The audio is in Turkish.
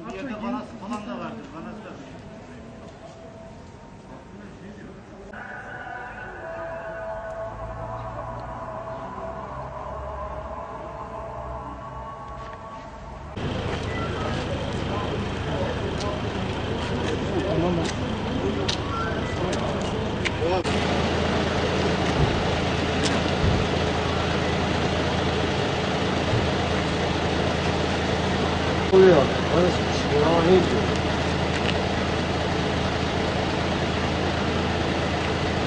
Bir yerde banası falan da vardır. Banası da. Oluyor. Orası bir şey. Ya ne diyor?